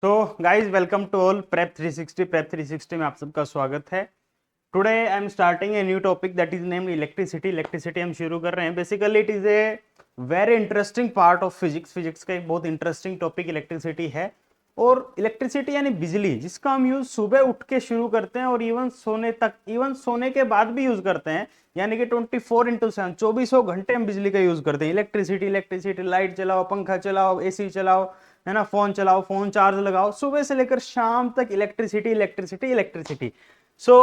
तो guys welcome to all prep 360 में आप सबका स्वागत है। Today I am starting a new topic that is named electricity हम शुरू कर रहे हैं। Basically it is a very interesting part of physics का एक बहुत इंटरेस्टिंग टॉपिक इलेक्ट्रिसिटी है। और इलेक्ट्रिसिटी यानी बिजली, जिसका हम यूज सुबह उठ के शुरू करते हैं और इवन सोने के बाद भी यूज करते हैं। यानी कि 24/7 2400 घंटे हम बिजली का यूज करते हैं। इलेक्ट्रिसिटी लाइट चलाओ, पंखा चलाओ, एसी चलाओ, है ना, फोन चलाओ, फोन चार्ज लगाओ, सुबह से लेकर शाम तक electricity. So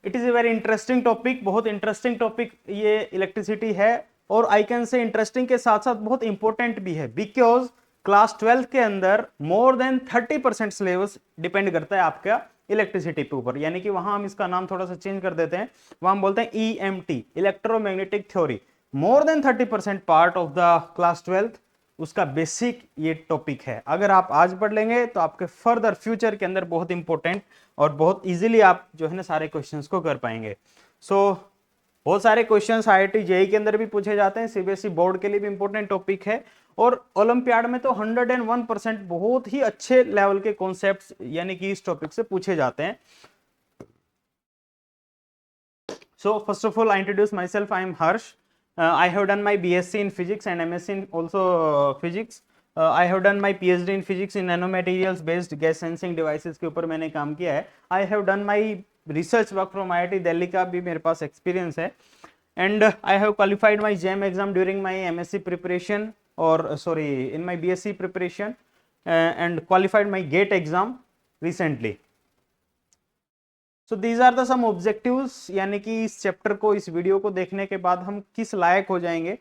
it is a very interesting topic, बहुत इंटरेस्टिंग टॉपिक ये इलेक्ट्रिसिटी है। और आई कैन से इंटरेस्टिंग के साथ साथ बहुत इंपॉर्टेंट भी है, बिकॉज क्लास 12 के अंदर मोर देन 30% सिलेबस डिपेंड करता है आपका इलेक्ट्रिसिटी के ऊपर। यानी कि वहां हम इसका नाम थोड़ा सा चेंज कर देते हैं, वहां हम बोलते हैं EMT, electromagnetic theory. More than 30% part of the class 12 उसका बेसिक ये टॉपिक है। अगर आप आज पढ़ लेंगे तो आपके फर्दर फ्यूचर के अंदर बहुत इंपॉर्टेंट और बहुत इजीली आप जो है ना सारे क्वेश्चंस को कर पाएंगे। बहुत सारे क्वेश्चंस IIT JEE के अंदर भी पूछे जाते हैं, CBSE बोर्ड के लिए भी इंपॉर्टेंट टॉपिक है। और ओलंपियाड में तो 101% बहुत ही अच्छे लेवल के कॉन्सेप्ट्स यानी कि इस टॉपिक से पूछे जाते हैं। सो first of all I introduce my self, I am Harsh. I have done my BSc in physics and MSc in also physics. I have done my PhD in physics in nanomaterials based gas sensing devices के ऊपर मैंने काम किया है. I have done my research work from IIT Delhi का भी मेरे पास experience है. And I have qualified my JAM exam during my MSc preparation in my BSc preparation and qualified my GATE exam recently. So these are the some objectives, यानी कि इस chapter को, इस video को देखने के बाद हम किस लायक हो जाएंगे।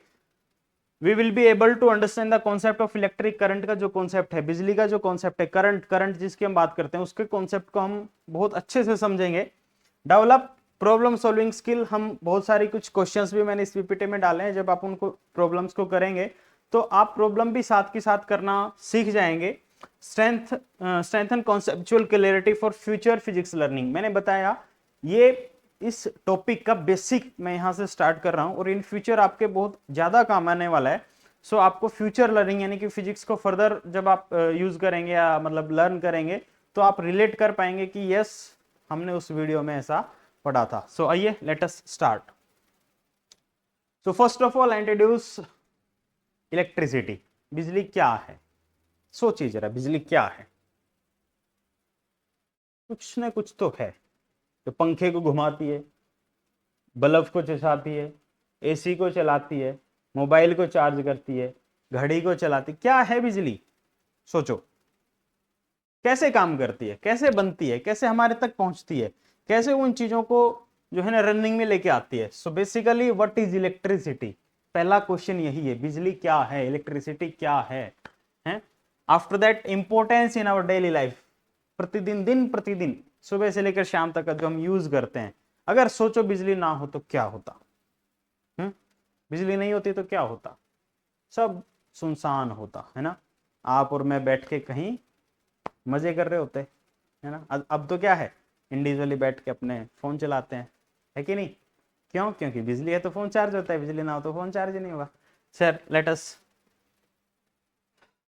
We will be able to understand the concept of electric current का जो कॉन्सेप्ट है, बिजली का जो कॉन्सेप्ट है, करंट जिसकी हम बात करते हैं, उसके कॉन्सेप्ट को हम बहुत अच्छे से समझेंगे। डेवलप प्रॉब्लम सॉल्विंग स्किल, हम बहुत सारी कुछ क्वेश्चंस भी मैंने इस पीपीटी में डाले हैं। जब आप उनको प्रॉब्लम्स को करेंगे तो आप प्रॉब्लम भी साथ के साथ करना सीख जाएंगे। Strengthen conceptual clarity for future physics learning, मैंने बताया ये इस टॉपिक का बेसिक मैं यहां से स्टार्ट कर रहा हूं और इन फ्यूचर आपके बहुत ज्यादा काम आने वाला है। सो आपको फ्यूचर लर्निंग यानी कि फिजिक्स को फर्दर जब आप यूज करेंगे या मतलब लर्न करेंगे तो आप रिलेट कर पाएंगे कि यस, हमने उस वीडियो में ऐसा पढ़ा था। सो आइए let us start. So first of all introduce electricity. बिजली क्या है? सोचिए जरा, बिजली क्या है? कुछ ना कुछ तो है जो पंखे को घुमाती है, बल्ब को चलाती है, एसी को चलाती है, मोबाइल को चार्ज करती है, घड़ी को चलाती। क्या है बिजली? सोचो, कैसे काम करती है, कैसे बनती है, कैसे हमारे तक पहुंचती है, कैसे उन चीजों को जो है ना रनिंग में लेके आती है। So basically what is electricity? पहला क्वेश्चन यही है, बिजली क्या है, इलेक्ट्रिसिटी क्या है? After that importance in our daily life, दिन प्रतिदिन सुबह से लेकर शाम तक जो हम यूज करते हैं। अगर सोचो बिजली ना हो तो क्या होता? बिजली नहीं होती तो क्या होता? सब सुनसान होता, है ना। आप और मैं बैठ के कहीं मजे कर रहे होते, है ना। अब तो क्या है, इंडिविजुअली बैठ के अपने फोन चलाते हैं, है कि नहीं? क्यों? क्योंकि बिजली है तो फोन चार्ज होता है, बिजली ना हो तो फोन चार्ज नहीं होगा। Sir let us,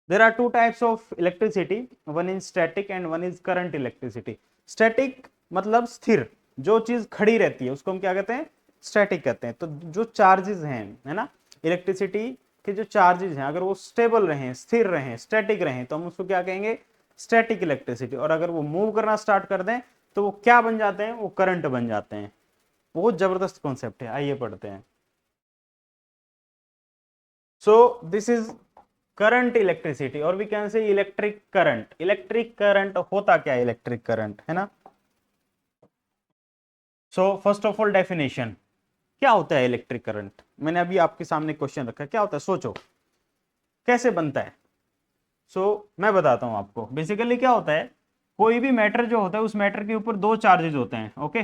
there are two types of electricity, one is static and one is current electricity. Static मतलब स्थिर, जो चीज खड़ी रहती है उसको हम क्या कहते हैं? स्टैटिक कहते हैं। तो जो चार्जेस हैं, है ना, इलेक्ट्रिसिटी के जो चार्जेस हैं, अगर वो स्टेबल रहें, स्थिर रहें, स्टैटिक रहें, तो हम उसको क्या कहेंगे? Static electricity. और अगर वो मूव करना स्टार्ट कर दें तो वो क्या बन जाते हैं? वो करंट बन जाते हैं। बहुत जबरदस्त कॉन्सेप्ट है, आइए पढ़ते हैं। So this is current electricity और we can say electric current. Electric current होता क्या है? इलेक्ट्रिक करंट, है ना। So first of all definition, क्या होता है इलेक्ट्रिक करंट? मैंने अभी आपके सामने क्वेश्चन रखा है, क्या होता है? सोचो कैसे बनता है। मैं बताता हूं आपको। बेसिकली क्या होता है, कोई भी मैटर जो होता है उस मैटर के ऊपर दो चार्जेस होते हैं। Okay,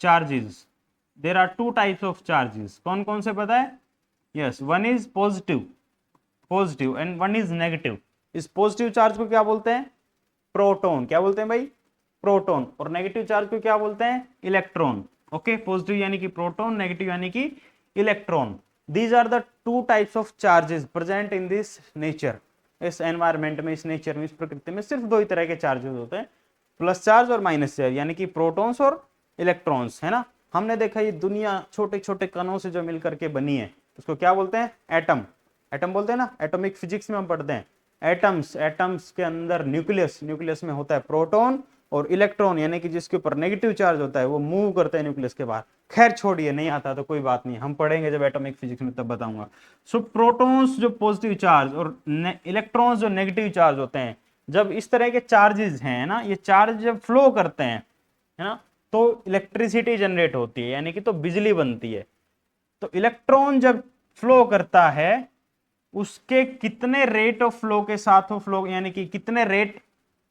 charges, there are two types of charges. कौन कौन से पता है? Yes, one is positive and one is negative. इस पॉजिटिव चार्ज को क्या बोलते हैं? प्रोटॉन। क्या बोलते हैं भाई? प्रोटॉन। और नेगेटिव चार्ज को क्या बोलते हैं? इलेक्ट्रॉन। ओके, पॉजिटिव यानी कि प्रोटॉन, नेगेटिव यानी कि electron. These are the two types of charges present in this nature. इस एनवायरनमेंट में, इस नेचर में, इस प्रकृति में सिर्फ दो ही तरह के चार्जेस होते हैं, प्लस चार्ज और माइनस चार्ज, यानी कि प्रोटॉन्स और इलेक्ट्रॉन्स, है ना। हमने देखा ये दुनिया छोटे छोटे कणों से जो मिलकर के बनी है उसको क्या बोलते हैं? एटम। एटम बोलते हैं ना, एटॉमिक फिजिक्स में हम पढ़ते हैं एटम्स। एटम्स के अंदर न्यूक्लियस, न्यूक्लियस में होता है प्रोटॉन और इलेक्ट्रॉन, यानी कि जिसके ऊपर नेगेटिव चार्ज होता है वो मूव करते हैं न्यूक्लियस के बाहर। खैर छोड़िए, नहीं आता तो कोई बात नहीं, हम पढ़ेंगे जब एटॉमिक फिजिक्स में तब बताऊंगा। सो प्रोटॉन्स जो पॉजिटिव चार्ज और इलेक्ट्रॉन्स जो नेगेटिव चार्ज होते हैं, जब इस तरह के चार्जेस हैं ना, ये चार्ज जब फ्लो करते हैं, है ना, तो इलेक्ट्रिसिटी जनरेट होती है, यानी कि तो बिजली बनती है। तो इलेक्ट्रॉन जब फ्लो करता है, उसके कितने रेट ऑफ फ्लो के साथ वो फ्लो, यानी कि कितने रेट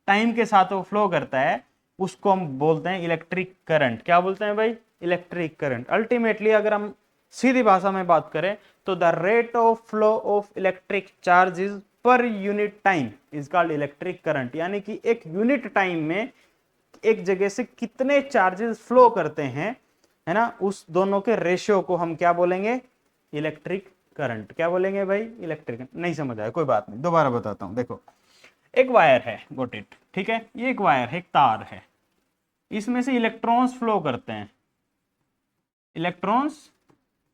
टाइम के साथ वो फ्लो करता है, उसको हम बोलते हैं इलेक्ट्रिक करंट। क्या बोलते हैं भाई? Electric current. अल्टीमेटली अगर हम सीधी भाषा में बात करें तो the rate of flow of electric charges per unit time is called electric current, यानी कि एक यूनिट टाइम में एक जगह से कितने चार्जेस फ्लो करते हैं, है ना, उस दोनों के रेशियो को हम क्या बोलेंगे? Electric current. क्या बोलेंगे भाई? इलेक्ट्रिक। नहीं समझ आया, कोई बात नहीं, दोबारा बताता हूं। देखो, एक वायर है, गोट इट, ठीक है, ये एक वायर है, एक तार है, इसमें से इलेक्ट्रॉन्स फ्लो करते हैं, इलेक्ट्रॉन्स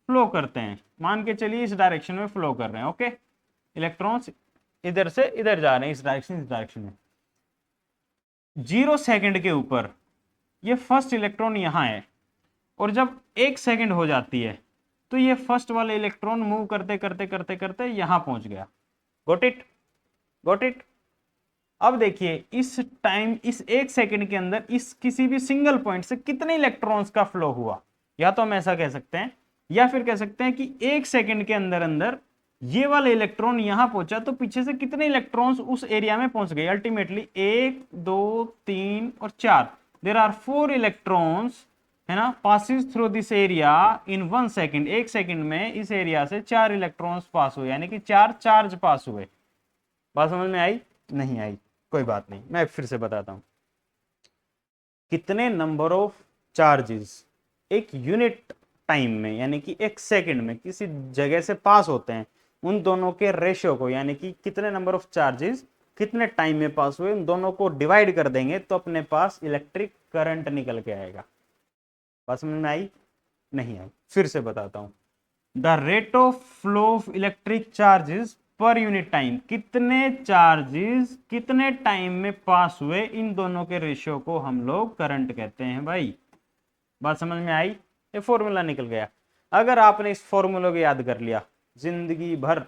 फ्लो करते हैं, मान के चलिए इस डायरेक्शन में फ्लो कर रहे हैं, ओके। इलेक्ट्रॉन्स इधर से इधर जा रहे हैं, इस डायरेक्शन में। 0 सेकंड के ऊपर ये फर्स्ट इलेक्ट्रॉन यहां है, और जब 1 सेकंड हो जाती है तो ये फर्स्ट वाला इलेक्ट्रॉन मूव करते करते करते करते यहां पहुंच गया। Got it? Got it? अब देखिए इस टाइम, इस 1 सेकंड के अंदर इस किसी भी सिंगल पॉइंट से कितने इलेक्ट्रॉन्स का फ्लो हुआ, या तो हम ऐसा कह सकते हैं, या फिर कह सकते हैं कि 1 सेकंड के अंदर अंदर ये वाला इलेक्ट्रॉन यहां पहुंचा तो पीछे से कितने इलेक्ट्रॉन्स उस एरिया में पहुंच गए। अल्टीमेटली 1 2 3 और 4, देयर आर 4 इलेक्ट्रॉन्स, है ना, passes through this area in 1 second. 1 second में इस एरिया से 4 इलेक्ट्रॉन्स पास हुए, यानी कि 4 चार्ज पास हुए। बात समझ में आई? नहीं आई, कोई बात नहीं, मैं फिर से बताता हूं। कितने नंबर ऑफ चार्जेस एक यूनिट टाइम में, यानी कि 1 सेकंड में किसी जगह से पास होते हैं, उन दोनों के रेशियो को, यानी कि कितने नंबर ऑफ चार्जेस कितने टाइम में पास हुए, उन दोनों को डिवाइड कर देंगे तो अपने पास इलेक्ट्रिक करंट निकल के आएगा। बात समझ में आई? नहीं आई, फिर से बताता हूं। The rate of flow of electric charges per unit time, कितने चार्जेस कितने टाइम में पास हुए, इन दोनों के रेशियो को हम लोग करंट कहते हैं भाई। बात समझ में आई? ये फॉर्मूला निकल गया। अगर आपने इस फॉर्मूला को याद कर लिया, जिंदगी भर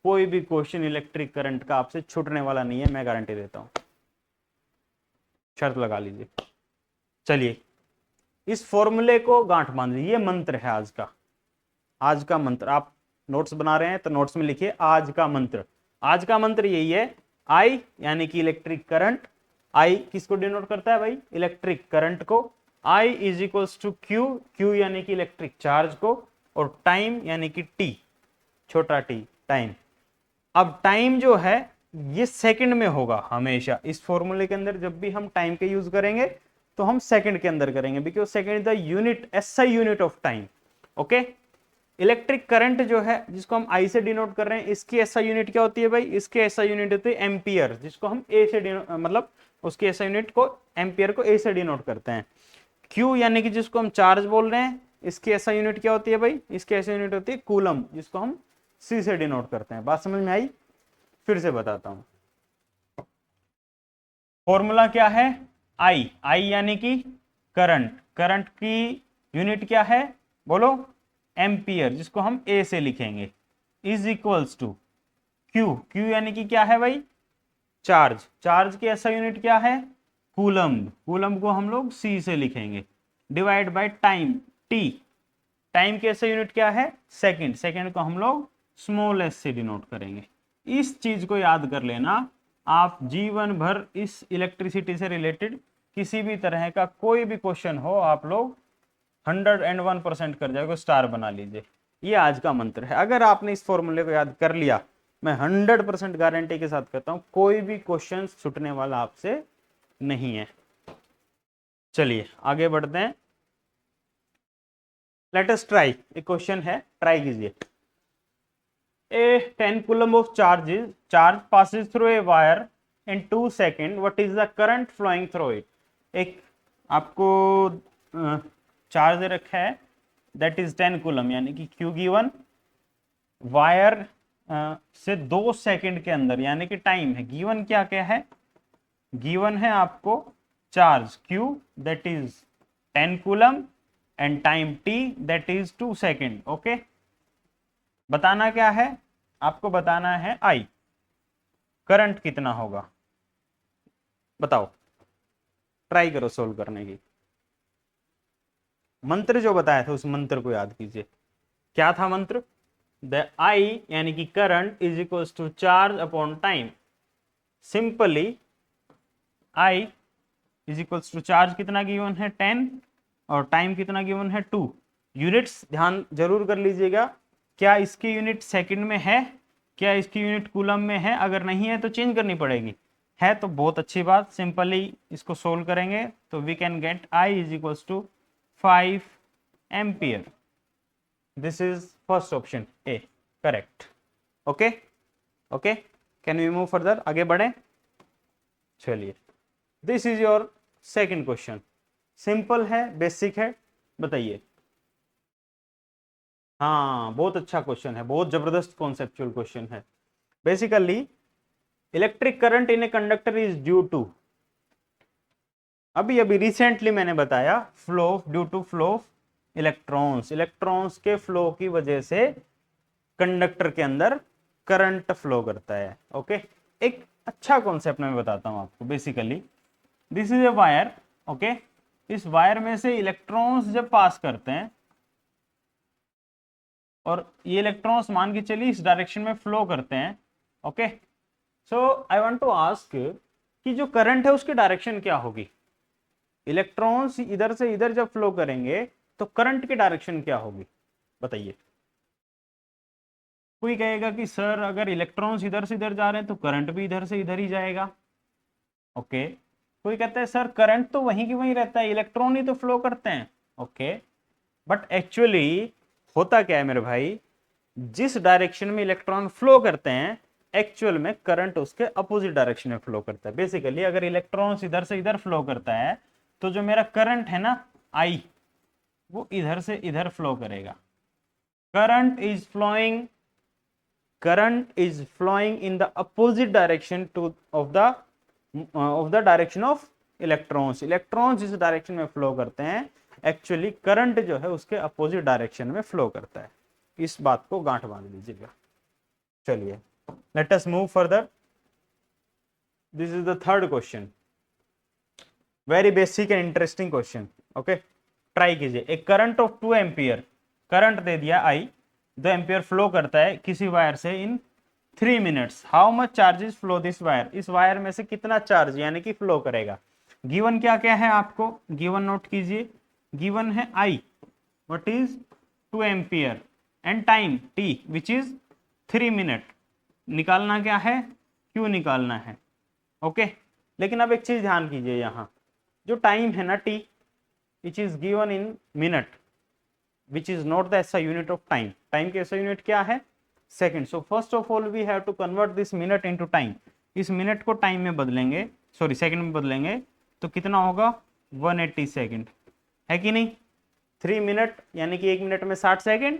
कोई भी क्वेश्चन इलेक्ट्रिक करंट का आपसे छूटने वाला नहीं है, मैं गारंटी देता हूं, शर्त लगा लीजिए। चलिए इस फॉर्मूले को गांठ बांध लीजिए, ये मंत्र है आज का। आज का मंत्र, आप नोट्स बना रहे हैं तो नोट्स में लिखिए आज का मंत्र। आज का मंत्र यही है, आई यानी कि इलेक्ट्रिक करंट। आई किसको डिनोट करता है भाई? इलेक्ट्रिक करंट को। I is equals to Q, Q यानी कि इलेक्ट्रिक चार्ज को, और टाइम यानी कि टी, छोटा टी, टाइम। अब टाइम जो है ये सेकंड में होगा हमेशा। इस फॉर्मूले के अंदर जब भी हम टाइम के यूज करेंगे तो हम सेकंड के अंदर करेंगे, because second is the unit, SI unit of time, okay. Electric current जो है जिसको हम आई से डिनोट कर रहे हैं, इसकी एसआई यूनिट क्या होती है भाई? इसकी एसआई यूनिट होती है एम्पियर, जिसको हम ए से मतलब उसकी एसआई यूनिट को, एम्पियर को ए से डिनोट करते हैं। क्यू यानी कि जिसको हम चार्ज बोल रहे हैं, इसकी एसआई यूनिट क्या होती है भाई? इसकी एसआई यूनिट होती है कूलम, जिसको हम सी से डिनोट करते हैं। बात समझ में आई? फिर से बताता हूं, फॉर्मूला क्या है? आई, आई यानी कि करंट, करंट की यूनिट क्या है बोलो? एम्पियर, जिसको हम ए से लिखेंगे, is equals to Q, Q यानी कि क्या है भाई? चार्ज, चार्ज की ऐसा यूनिट क्या है? कूलम्ब, कूलम्ब को हम लोग सी से लिखेंगे, divide by time, T, time की ऐसा यूनिट क्या है? सेकंड, सेकंड को हम लोग स्मॉल एस से डिनोट करेंगे। इस चीज को याद कर लेना, आप जीवन भर इस इलेक्ट्रिसिटी से रिलेटेड किसी भी तरह का कोई भी क्वेश्चन हो, आप लोग 101% कर जाएगा, स्टार बना लीजिए। ये आज का मंत्र है। अगर आपने इस फॉर्मूले को याद कर लिया, मैं 100% गारंटी के साथ कहता हूं कोई भी क्वेश्चन छूटने वाला आपसे नहीं है। चलिए आगे बढ़ते हैं। लेट अस ट्राई, एक क्वेश्चन है, ट्राई कीजिए। A 10 coulomb of charge passes through a wire in 2 seconds. What is the current flowing through it? एक आपको चार्ज रखा है, दैट इज 10 कूलम, यानी कि Q गिवन, वायर से 2 सेकंड के अंदर, यानी कि टाइम है गिवन, क्या क्या है गिवन है आपको charge Q that is 10 coulomb and time T that is 2 second. Okay, बताना क्या है आपको, बताना है I, करंट कितना होगा, बताओ, ट्राई करो सोल्व करने की। मंत्र जो बताया था उस मंत्र को याद कीजिए, क्या था मंत्र, द I यानी कि current is equals to charge upon time. Simply I is equals to charge कितना गिवन है 10 और टाइम कितना गिवन है 2। यूनिट्स ध्यान जरूर कर लीजिएगा, क्या इसकी यूनिट सेकंड में है, क्या इसकी यूनिट कूलम में है, अगर नहीं है तो चेंज करनी पड़ेगी, है तो बहुत अच्छी बात। सिंपली इसको सोल्व करेंगे तो we can get I is equals to 5 ampere. This is first option A correct. Okay okay, can we move further, आगे बढ़े। चलिए, this is your second question, simple है, बेसिक है, बताइए। हाँ, बहुत अच्छा क्वेश्चन है, बहुत जबरदस्त कॉन्सेप्चुअल क्वेश्चन है। Basically electric current in a conductor is due to, अभी अभी रिसेंटली मैंने बताया, flow, due to flow of electrons, electrons के फ्लो की वजह से कंडक्टर के अंदर करंट फ्लो करता है। ओके, एक अच्छा कॉन्सेप्ट मैं बताता हूं आपको। Basically this is a wire, okay, इस वायर में से इलेक्ट्रॉन्स जब पास करते हैं और ये इलेक्ट्रॉन्स मान के चलिए इस डायरेक्शन में फ्लो करते हैं। Okay, so I want to ask कि जो करंट है उसकी डायरेक्शन क्या होगी, इलेक्ट्रॉन्स इधर से इधर जब फ्लो करेंगे तो करंट की डायरेक्शन क्या होगी, बताइए। कोई कहेगा कि सर अगर इलेक्ट्रॉन्स इधर से इधर जा रहे हैं तो करंट भी इधर से इधर ही जाएगा। ओके, कोई कहता है सर करंट तो वहीं की वहीं रहता है, इलेक्ट्रॉन ही तो फ्लो करते हैं। ओके, बट एक्चुअली होता क्या है मेरे भाई, जिस डायरेक्शन में इलेक्ट्रॉन फ्लो करते हैं एक्चुअल में करंट उसके अपोजिट डायरेक्शन में फ्लो करता है। बेसिकली अगर इलेक्ट्रॉन्स इधर से इधर फ्लो करता है तो जो मेरा करंट है ना I, वो इधर से इधर फ्लो करेगा। Current is flowing in the opposite direction to of the direction of electrons. Electrons जिस डायरेक्शन में फ्लो करते हैं एक्चुअली करंट जो है उसके अपोजिट डायरेक्शन में फ्लो करता है। इस बात को गांठ बांध लीजिएगा। चलिए, let us move further. This is the third question, very basic and interesting question. Okay, try कीजिए। एक करंट ऑफ 2 एम्पियर, करंट दे दिया I, 2 एम्पियर फ्लो करता है किसी वायर से इन 3 minutes. How much charges flow this wire, इस wire में से कितना चार्ज यानी कि फ्लो करेगा। गिवन क्या क्या है आपको, गिवन नोट कीजिए, गिवन है I what is 2 ampere and time T which is 3 minute. निकालना क्या है, Q निकालना है। ओके, लेकिन अब एक चीज ध्यान कीजिए, यहां जो टाइम है ना T which is given in minute, which is not the SI unit of time. Time की ऐसा यूनिट क्या है, second. So first of all we have to convert this minute into time. इस minute को time में बदलेंगे, sorry second में बदलेंगे तो कितना होगा 180 सेकंड, है कि नहीं। 3 मिनट यानी कि 1 मिनट में 60 सेकंड,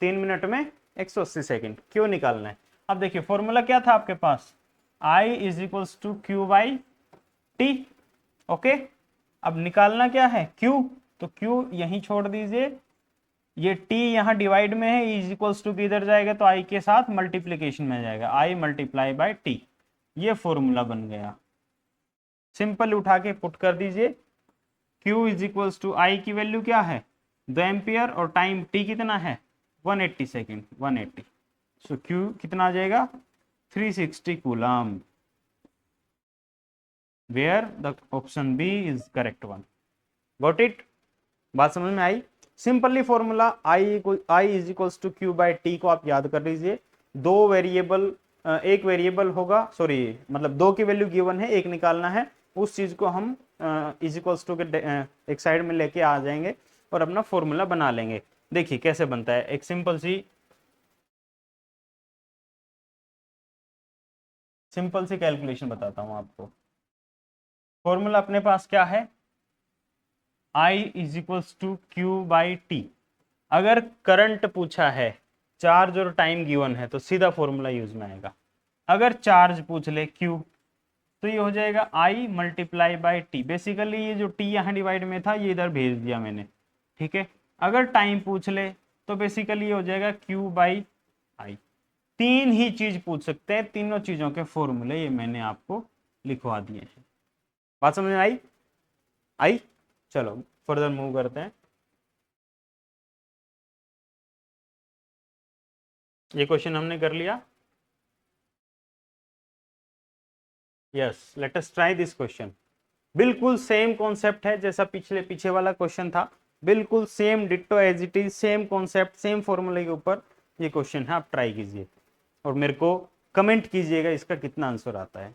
3 मिनट में 180 सेकंड। क्यों निकालना है, अब देखिए फॉर्मूला क्या था आपके पास, I is equals to Q by T। Okay, अब निकालना क्या है Q, तो Q यहीं छोड़ दीजिए, ये T यहाँ डिवाइड में है, इज इक्वल्स टू किधर जाएगा तो I के साथ मल्टीप्लीकेशन में जाएगा, I मल्टीप्लाई बाई T। ये फॉर्मूला बन गया, सिंपल उठा के पुट कर दीजिए। Q is equals to I की वैल्यू क्या है 2 एम्पियर और टाइम T कितना है 180 सेकेंड, 180। सो Q कितना आ जाएगा 360 coulomb, where the option B is correct one. Got it, बात समझ में आई। Simply formula I is equals to Q by T को आप याद कर लीजिए। दो वेरिएबल, एक वेरिएबल होगा, सॉरी मतलब 2 की वैल्यू गिवन है, एक निकालना है, उस चीज को हम इज इक्वल्स टू के एक साइड में लेके आ जाएंगे और अपना फॉर्मूला बना लेंगे। देखिए कैसे बनता है, एक सिंपल सी सिंपल सी कैलकुलेशन बताता हूं आपको। फॉर्मूला अपने पास क्या है, I is equals to Q by T. अगर करंट पूछा है, चार्ज और टाइम गिवन है, तो सीधा फॉर्मूला यूज में आएगा। अगर चार्ज पूछ ले Q, तो ये हो जाएगा I multiply by T. Basically ये जो T यहाँ डिवाइड में था, ये इधर भेज दिया मैंने, ठीक है। अगर टाइम पूछ ले तो बेसिकली ये हो जाएगा Q बाई आई। तीन ही चीज पूछ सकते हैं, तीनों चीजों के फॉर्मूले ये मैंने आपको लिखवा दिए हैं। बात समझ में आई? आई? चलो फर्दर मूव करते हैं। ये क्वेश्चन हमने कर लिया। Yes, let us try this question. बिल्कुल सेम कॉन्सेप्ट है जैसा पीछे वाला क्वेश्चन था, बिल्कुल same ditto as it is, same concept, same फॉर्मूले के ऊपर ये क्वेश्चन है। आप ट्राई कीजिए और मेरे को कमेंट कीजिएगा इसका कितना आंसर आता है।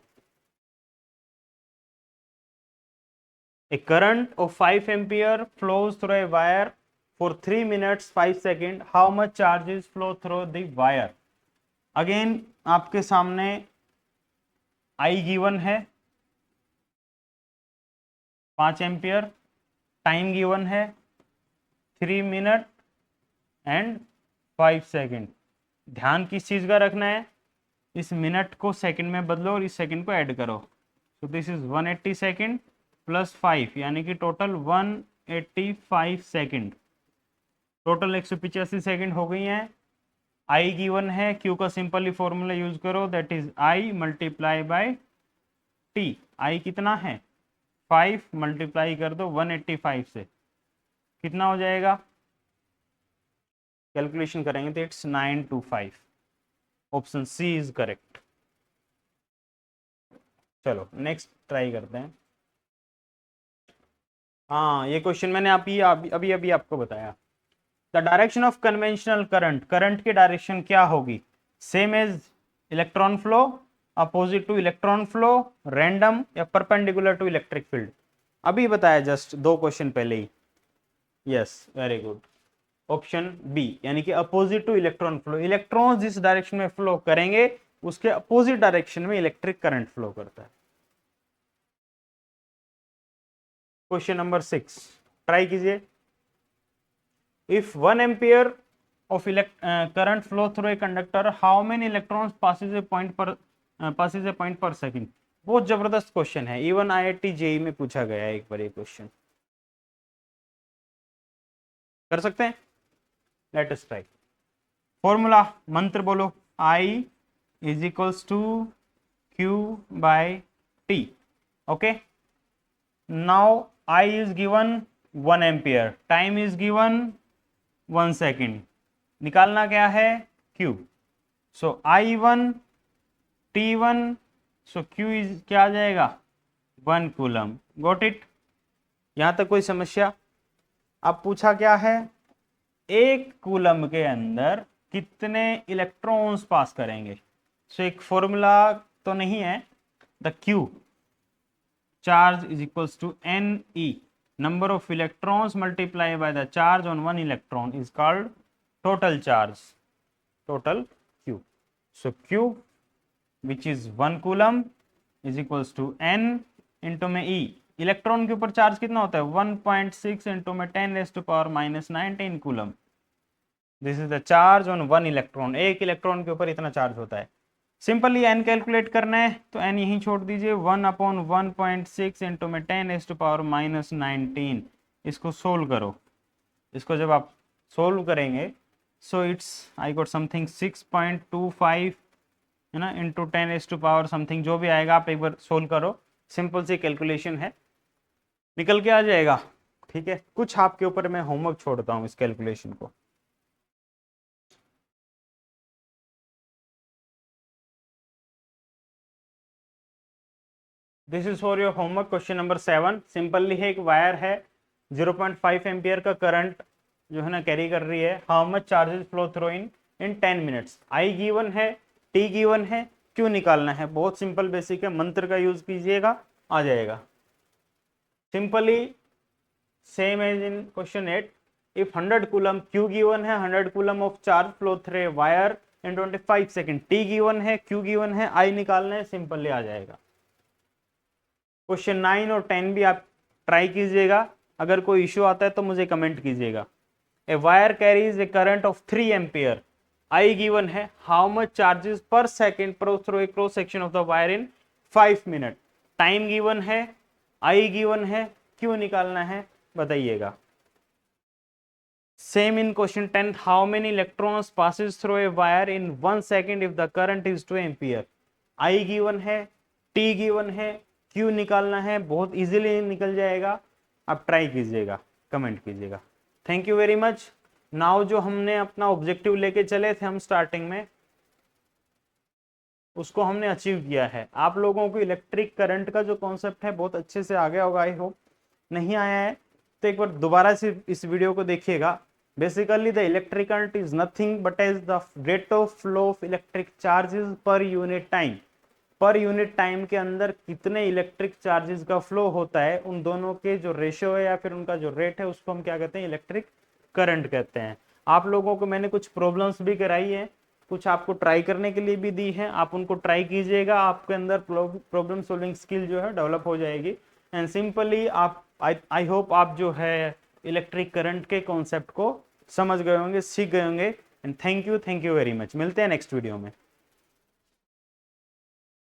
A current of 5 ampere flows through a wire for 3 minutes 5 seconds. How much charges flow through the wire? Again आपके सामने I given है 5 एम्पियर, टाइम गिवन है 3 मिनट एंड 5 सेकेंड। ध्यान किस चीज का रखना है, इस मिनट को सेकंड में बदलो और इस सेकंड को ऐड करो। तो दिस इज 180 सेकंड प्लस 5, यानी कि टोटल 185 सेकंड। टोटल 185 सेकंड हो गई हैं। आई गिवन है, क्यू का सिंपली फॉर्मूला यूज करो, that is I multiply by T. I कितना है 5, मल्टीप्लाई कर दो 185 से, कितना हो जाएगा? कैलकुलेशन करेंगे तो it's 925। Option C is correct. चलो नेक्स्ट ट्राई करते हैं। हाँ, ये क्वेश्चन मैंने अभी अभी आपको बताया। The direction of conventional current, current की डायरेक्शन क्या होगी? Same as electron flow, opposite to electron flow, random या परपेंडिकुलर टू इलेक्ट्रिक फील्ड। अभी बताया जस्ट 2 क्वेश्चन पहले ही। Yes, very good, option B, यानी कि opposite to electron flow. Electron जिस डायरेक्शन में फ्लो करेंगे उसके अपोजिट डायरेक्शन में इलेक्ट्रिक करंट फ्लो करता है। क्वेश्चन नंबर 6 ट्राई कीजिए। If 1 ampere of current flow through a conductor, how many electrons passes a point per second? बहुत जबरदस्त क्वेश्चन है, इवन IIT JEE में पूछा गया है एक बार ये क्वेश्चन। कर सकते हैं? Late us try. फॉर्मूला, मंत्र बोलो, I is equals to Q by T। Okay, now I is given 1 ampere, time is given 1 second, निकालना क्या है Q। So I1 T1, so Q is क्या आ जाएगा 1 कूलम। Got it? यहां तक कोई समस्या? अब पूछा क्या है, 1 कूलम के अंदर कितने इलेक्ट्रॉन्स पास करेंगे। सो एक फॉर्मूला तो नहीं है, the Q charge is equals to NE, number of electrons multiplied by the charge on one electron is called total charge, total Q. So Q, which is 1 coulomb, is equals to N into में E। Electron के ऊपर charge कितना होता है 1.6 into में 10⁻⁻19 coulomb. This is the charge on 1 electron. एक electron के ऊपर इतना चार्ज होता है। सिंपली n कैलकुलेट करना है तो n यहीं छोड़ दीजिए, 1/1.6 इंटू में 10⁻⁻19। इसको सोल्व करो। इसको जब आप सोल्व करेंगे so it's I got something 6.25 है ना, इंटू 10⁻⁻ समथिंग, जो भी आएगा आप एक बार सोल्व करो। सिंपल सी कैलकुलेशन है, निकल के आ जाएगा। ठीक है, कुछ आपके ऊपर मैं होमवर्क छोड़ता हूँ इस कैलकुलेशन को। This is for your homework. Question number 7 simply है, एक वायर है 0.5 एम्पियर का करंट जो है ना कैरी कर रही है। How much charges flow through in 10 minutes. I given है, टी गिवन है, क्यों निकालना है। बहुत सिंपल बेसिक है, मंत्र का यूज कीजिएगा, आ जाएगा। Simply same as in question 8, if 100 coulomb, Q given है 100 coulomb of charge flow through a wire and 25 second. T given है, क्यू गिवन है, आई निकालना है, सिंपली आ जाएगा। क्वेश्चन 9 और 10 भी आप ट्राई कीजिएगा। अगर कोई इश्यू आता है तो मुझे कमेंट कीजिएगा। A wire carries a current of 3 ampere. I given है, how much charges per second pass through a cross section of the wire in 5 minute. Time given है, आई गिवन है, क्यू निकालना है, बताइएगा। Same in question 10, how many electrons passes through a wire in 1 second if the current is 2 ampere. I given है, T given है, Q निकालना है, बहुत इजीली निकल जाएगा। आप ट्राई कीजिएगा, कमेंट कीजिएगा। Thank you very much. Now जो हमने अपना ऑब्जेक्टिव लेके चले थे हम स्टार्टिंग में, उसको हमने अचीव किया है। आप लोगों को इलेक्ट्रिक करंट का जो कॉन्सेप्ट है बहुत अच्छे से आ गया होगा, आई होप। नहीं आया है तो एक बार दोबारा से इस वीडियो को देखिएगा। Basically the electric current is nothing but as the rate of flow of electric charges per unit time. Per unit time के अंदर कितने इलेक्ट्रिक चार्जेस का फ्लो होता है, उन दोनों के जो रेशियो है या फिर उनका जो रेट है, उसको हम क्या कहते हैं, इलेक्ट्रिक करंट कहते हैं। आप लोगों को मैंने कुछ प्रॉब्लम्स भी कराई है, कुछ आपको ट्राई करने के लिए भी दी है, आप उनको ट्राई कीजिएगा। आपके अंदर प्रॉब्लम सॉल्विंग स्किल जो है डेवलप हो जाएगी। एंड सिंपली आप आई होप आप जो है इलेक्ट्रिक करंट के कॉन्सेप्ट को समझ गए होंगे, सीख गए होंगे। And thank you very much. मिलते हैं नेक्स्ट वीडियो में।